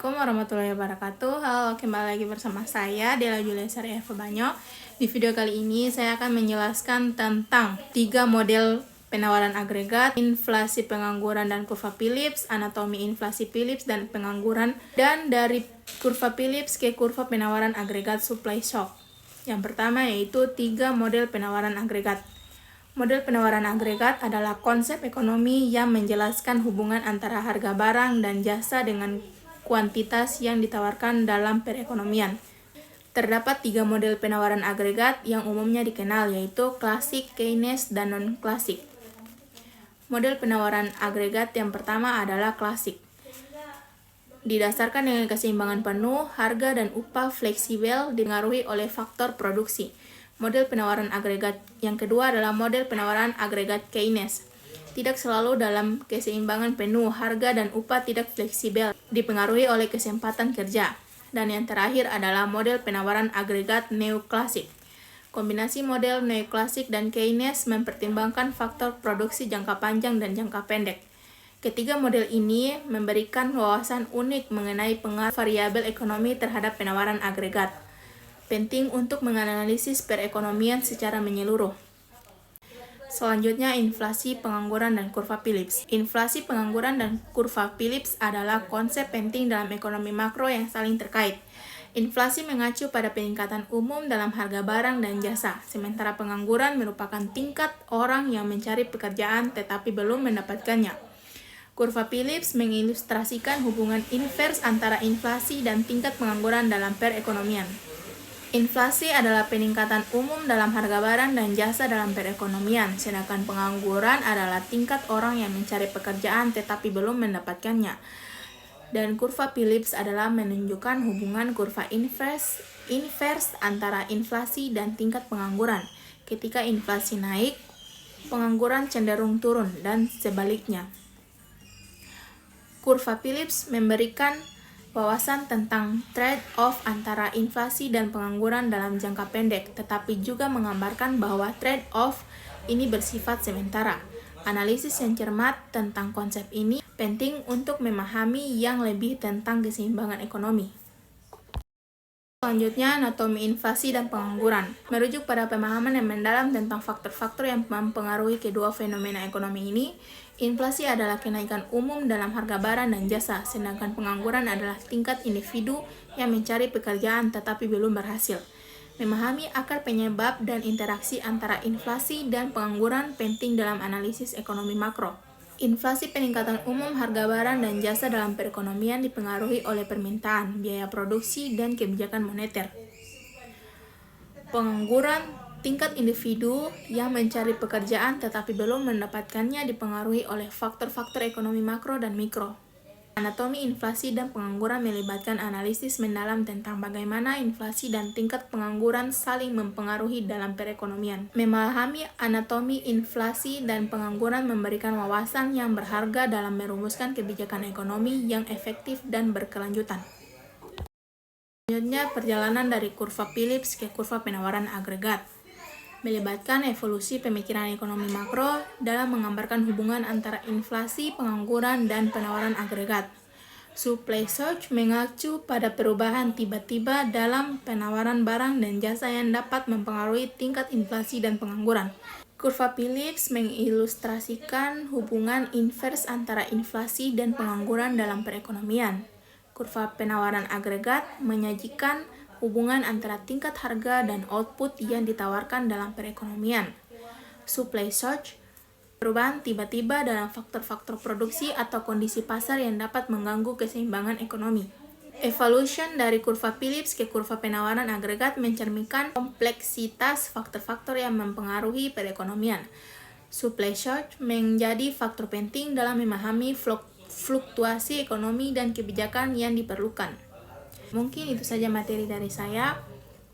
Assalamualaikum warahmatullahi wabarakatuh. Halo, kembali lagi bersama saya Dela Julia Sari Eva Banyo. Di video kali ini saya akan menjelaskan tentang 3 model penawaran agregat, inflasi pengangguran dan kurva Phillips, anatomi inflasi Phillips dan pengangguran, dan dari kurva Phillips ke kurva penawaran agregat supply shock. Yang pertama yaitu 3 model penawaran agregat. Model penawaran agregat adalah konsep ekonomi yang menjelaskan hubungan antara harga barang dan jasa dengan kuantitas yang ditawarkan dalam perekonomian. Terdapat 3 model penawaran agregat yang umumnya dikenal, yaitu klasik, Keynes, dan non-klasik. Model penawaran agregat yang pertama adalah klasik. Didasarkan dengan keseimbangan penuh, harga dan upah fleksibel dipengaruhi oleh faktor produksi. Model penawaran agregat yang kedua adalah model penawaran agregat Keynes. Tidak selalu dalam keseimbangan penuh, harga dan upah tidak fleksibel, dipengaruhi oleh kesempatan kerja. Dan yang terakhir adalah model penawaran agregat neoklasik. Kombinasi model neoklasik dan Keynes mempertimbangkan faktor produksi jangka panjang dan jangka pendek. Ketiga model ini memberikan wawasan unik mengenai pengaruh variabel ekonomi terhadap penawaran agregat. Penting untuk menganalisis perekonomian secara menyeluruh. Selanjutnya, inflasi, pengangguran, dan kurva Phillips. Inflasi, pengangguran, dan kurva Phillips adalah konsep penting dalam ekonomi makro yang saling terkait. Inflasi mengacu pada peningkatan umum dalam harga barang dan jasa, sementara pengangguran merupakan tingkat orang yang mencari pekerjaan tetapi belum mendapatkannya. Kurva Phillips mengilustrasikan hubungan invers antara inflasi dan tingkat pengangguran dalam perekonomian. Inflasi adalah peningkatan umum dalam harga barang dan jasa dalam perekonomian, sedangkan pengangguran adalah tingkat orang yang mencari pekerjaan tetapi belum mendapatkannya. Dan kurva Phillips adalah menunjukkan hubungan kurva invers antara inflasi dan tingkat pengangguran. Ketika inflasi naik, pengangguran cenderung turun dan sebaliknya. Kurva Phillips memberikan wawasan tentang trade-off antara inflasi dan pengangguran dalam jangka pendek, tetapi juga menggambarkan bahwa trade-off ini bersifat sementara. Analisis yang cermat tentang konsep ini penting untuk memahami yang lebih tentang keseimbangan ekonomi. Selanjutnya, anatomi inflasi dan pengangguran. Merujuk pada pemahaman yang mendalam tentang faktor-faktor yang mempengaruhi kedua fenomena ekonomi ini, inflasi adalah kenaikan umum dalam harga barang dan jasa, sedangkan pengangguran adalah tingkat individu yang mencari pekerjaan tetapi belum berhasil. Memahami akar penyebab dan interaksi antara inflasi dan pengangguran penting dalam analisis ekonomi makro. Inflasi, peningkatan umum harga barang dan jasa dalam perekonomian, dipengaruhi oleh permintaan, biaya produksi, dan kebijakan moneter. Pengangguran, tingkat individu yang mencari pekerjaan tetapi belum mendapatkannya, dipengaruhi oleh faktor-faktor ekonomi makro dan mikro. Anatomi inflasi dan pengangguran melibatkan analisis mendalam tentang bagaimana inflasi dan tingkat pengangguran saling mempengaruhi dalam perekonomian. Memahami anatomi inflasi dan pengangguran memberikan wawasan yang berharga dalam merumuskan kebijakan ekonomi yang efektif dan berkelanjutan. Selanjutnya, perjalanan dari kurva Phillips ke kurva penawaran agregat. Melibatkan evolusi pemikiran ekonomi makro dalam menggambarkan hubungan antara inflasi, pengangguran, dan penawaran agregat. Supply shock mengacu pada perubahan tiba-tiba dalam penawaran barang dan jasa yang dapat mempengaruhi tingkat inflasi dan pengangguran. Kurva Phillips mengilustrasikan hubungan invers antara inflasi dan pengangguran dalam perekonomian. Kurva penawaran agregat menyajikan hubungan antara tingkat harga dan output yang ditawarkan dalam perekonomian. Supply shock, perubahan tiba-tiba dalam faktor-faktor produksi atau kondisi pasar yang dapat mengganggu keseimbangan ekonomi. Evolution dari kurva Phillips ke kurva penawaran agregat mencerminkan kompleksitas faktor-faktor yang mempengaruhi perekonomian. Supply shock menjadi faktor penting dalam memahami fluktuasi ekonomi dan kebijakan yang diperlukan. Mungkin itu saja materi dari saya.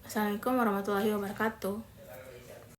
Assalamualaikum warahmatullahi wabarakatuh.